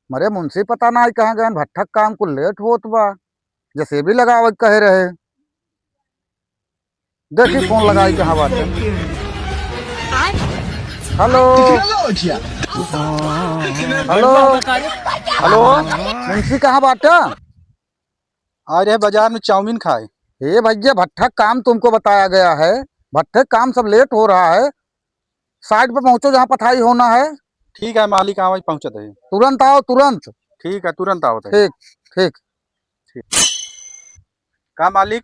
मरे मुंशी पता ना कहाँ गए भट्ठक काम को लेट होत बा। जैसे भी लगावे कहे रहे। देखी फोन लगाई कहाँ बात है। Hello hello hello. मुंशी कहाँ बात है? आ रहे बाजार में चाउमीन खाए। ये भैया भट्ठक काम तुमको बताया गया है। भट्ठक काम सब लेट हो रहा है। साइड पे पहुंचो जहाँ पथाई होना है। ठीक है मालिक आवाज पहुंचत है। तुरंत आओ तुरंत। ठीक है तुरंत आओ। ठीक ठीक का मालिक?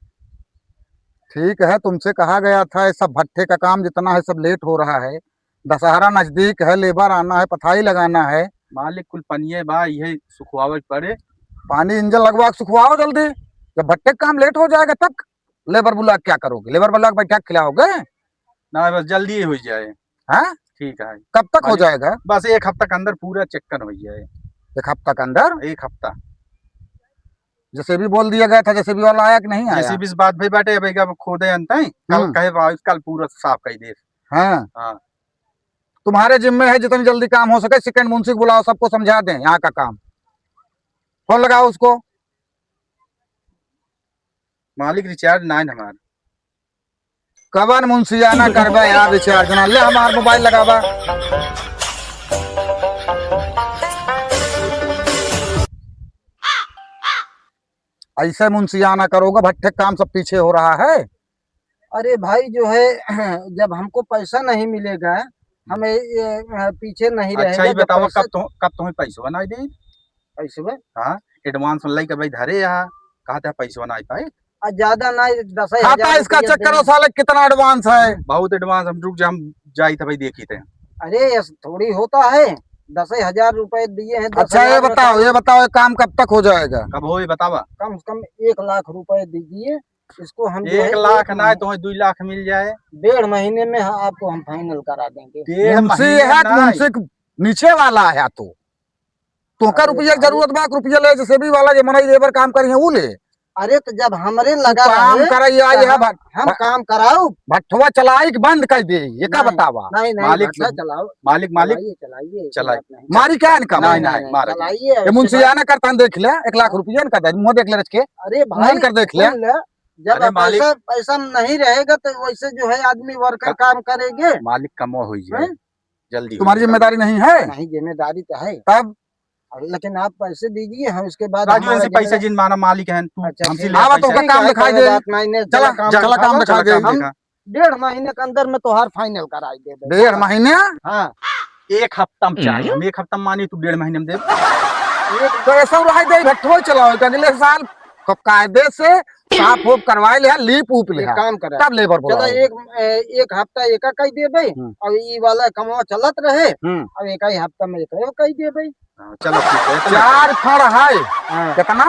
ठीक है, तुमसे कहा गया था ये सब भट्ठे का काम जितना है सब लेट हो रहा है। दशहरा नजदीक है, लेबर आना है, पथाई लगाना है। मालिक कुल पनिये बा यही सुखवावे पड़े। पानी इंजन लगवा के सुखवाओ जल्दी। जब भट्टे का काम लेट हो जाएगा तब लेबर बुला के क्या करोगे? लेबर बुला के बैठा के खिलाओगे? ना बस जल्दी ही हो जाए। हाँ, ठीक है। कब तक हो मालिक जाएगा? बस एक हफ्ता के अंदर पूरा चेकन हो जाए। एक हफ्ता के अंदर? एक हफ्ता। जैसे भी बोल दिया गया था, जैसे भी वाला आया कि नहीं आया? जैसे भी इस बात भाई बाटे भाई का खोदे अंत है कल कहे कल पूरा साफ कर दे। हाँ हाँ तुम्हारे जिम्मे है जितनी जल्दी काम हो सके। सेकंड मुंशी को बुलाओ, सबको समझा दें यहाँ का काम। फोन लगाओ उसको। मालिक रिचार्ज ना है हमारा। कवन मुंशी आना करवा यार रिचार्ज ना ले हमारा मोबाइल लगावा। ऐसे मुंशियाना करोगे, भट्ठे काम सब पीछे हो रहा है। अरे भाई जो है जब हमको पैसा नहीं मिलेगा हमें पीछे नहीं रहेगा। अच्छा ही बताओ पैसा कब तुम्हें पैसा ना दे। पैसे में हाँ एडवांस लाई के भाई धरे यहाँ कहते हैं पैसा ना पाए। ज्यादा ना 10,000 खाता इसका रुपया चेक करो दे। साले कितना एडवांस है। बहुत एडवांस हम रुक जा हम जाई थे भाई देखी थे। अरे थोड़ी होता है 10,000 रुपए दिए हैं। अच्छा ये बताओ ये काम कब तक हो जाएगा? कब हो बतावा। कम से कम 1,00,000 रुपए दीजिए। इसको हम जो है 1 लाख ना तो 2 लाख मिल जाए। 1.5 महीने में आपको हम फाइनल करा देंगे। 1.5 मुंशी महीने है ना। मुंशी नीचे वाला है तो का रुपया की जरूरत बा? रुपया ले जैसे भी वाला जो मनाई लेबर काम करी है वो ले। अरे तो जब हमरे लगा काम रहे, कराई तो है हम काम कराओ। भट्ठवा चलाई कि बंद कर दे ये क्या बतावा? नहीं नहीं मालिक भट्ठा चलाओ। मालिक मालिक चलाइए चलाइए। मारी क्या इनका? नहीं मारा चलाइए। ये मुंशियाना करता देख ले। 1,00,000 रुपया इनका दे मुंह देख ले रच के। अरे भाई कर देख ले। जब अरे मालिक पैसा पैसा नहीं रहेगा तो वैसे जो है आदमी वर्कर काम करेंगे। मालिक कमो हो जाए जल्दी। तुम्हारी जिम्मेदारी नहीं है? नहीं जिम्मेदारी तो है तब लेकिन आप पैसे दीजिए हम इसके बाद राजू इनसे पैसे जिन माना मालिक है तू अच्छा, हमसे ठीक ले है। आवा पैसा। तो का काम दिखाई दे। चला चला काम दिखा दे। हम 1.5 महीने के अंदर में तोहार फाइनल कराई दे। 1.5 महीने? हाँ 1 हफ्ता में चाहिए। हम 1 हफ्ता में मानी तू 1.5 महीने में दे। तो ऐसा रहा दे भट्ठो चलाओ अगले साल कायदे से साफ उफ करवाए ले लीप ऊप ले काम करा तब लेबर चलो एक हफ्ता एक कही दे भाई। अब ये वाला कमवा चलत रहे अब एक ही हफ्ता में एक कही दे भाई। चलो ठीक है। 4 फड़ है। कितना?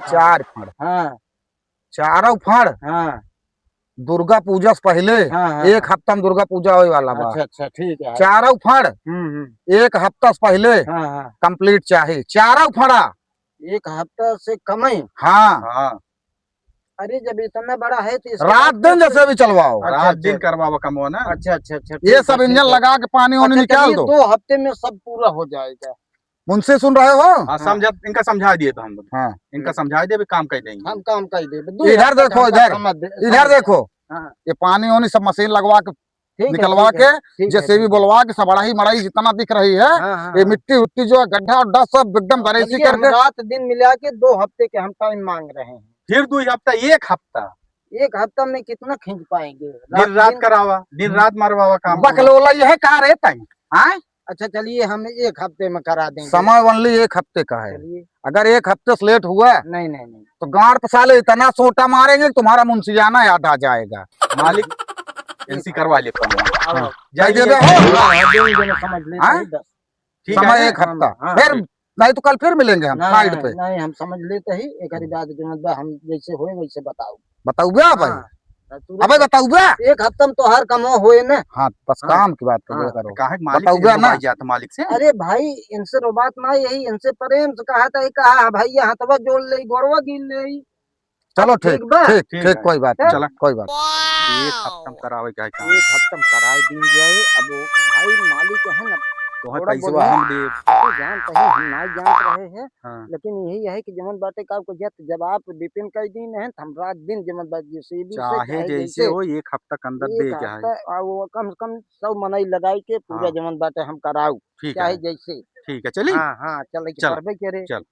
4 फड़। हाँ चारों फड़ हाँ दुर्गा पूजा से पहले। हाँ, 1 हफ्ता में दुर्गा पूजा होने वाला बा। अच्छा अच्छा ठीक है। चारों फड़ 1 हफ्ता से पहले हाँ हाँ कंप्लीट चाहिए। चारों फड़ा 1 हफ्ता से कम ही। हाँ हाँ अरे जब इतना बड़ा है तो रात दिन जैसे भी चलवाओ। रात दिन करवावा कमो ना। अच्छा अच्छा अच्छा ये सब इंजन लगा के पानी वानी निकाल दो। 2 हफ्ते में सब पूरा हो जाएगा। मुझसे सुन रहे हो? हाँ समझा इनका समझा दिए तो हम हाँ इनका समझा दिए काम कर देंगे। हम काम कर दे। इधर देखो इधर देखो ये पानी वानी सब मशीन लगवा के निकलवा के जैसे भी बोलवा के सब अड़ाई मड़ाई जितना दिख रही है ये मिट्टी उट्टी जो है गड्ढा उड्ढा सब एकदम बरेसी करके रात दिन मिला के 2 हफ्ते के हम टाइम मांग रहे हैं। फिर 2 हफ्ता 1 हफ्ता 1 हफ्ता में कितना खींच पाएंगे? दिन रात करावा दिन रात मरवावा काम। बकलोला यह कहा रहता है। अच्छा चलिए हम 1 हफ्ते में करा देंगे। समय ओनली 1 हफ्ते का है। अगर 1 हफ्ते से लेट हुआ नहीं नहीं नहीं तो गांड पे साले इतना सोटा मारेंगे तुम्हारा मुंशियाना याद आ जाएगा। मालिक एनसी करवा ले जाइए समझ ले। समय 1 हफ्ता फिर नहीं तो कल फिर मिलेंगे हम साइड पे। नहीं हम समझ लेते ही एक बात हम जैसे होए वैसे बताओ बताऊगा भाई। अबे बताऊगा 1 हफ्ता में तो हर कम होए ना। हाँ बस काम की बात करो। बताऊगा ना मालिक से। अरे भाई इनसे रो बात ना यही इनसे प्रेम से कहा था कहा भाई हाथवा जोड़ ले गोड़वा गिन ले। चलो ठीक ठीक ठीक कोई बात नहीं। चला कोई बात 1 हफ्ता में करावे क्या काम। 1 हफ्ता में कराए दी जाए। अब भाई मालिक है ना तो थोड़ा पैसे बोलिए। हम दे। तो जान तही हम नहीं जानत रहे हैं, हाँ लेकिन यही है कि जमन बाटे का आपको जब आप डिपेंड कर दी है तो हम रात दिन जमन बात जेसीबी से चाहे चाहे जैसे जैसे हो, एक हफ्ता के अंदर दे एक के हफ्ता है। वो कम से कम 100 मनई लगाई के पूरा हाँ जमन बाटे हम कराऊ ठीक चाहे है, जैसे। ठीक है, चली हाँ हाँ चल चल करबे करे। चल।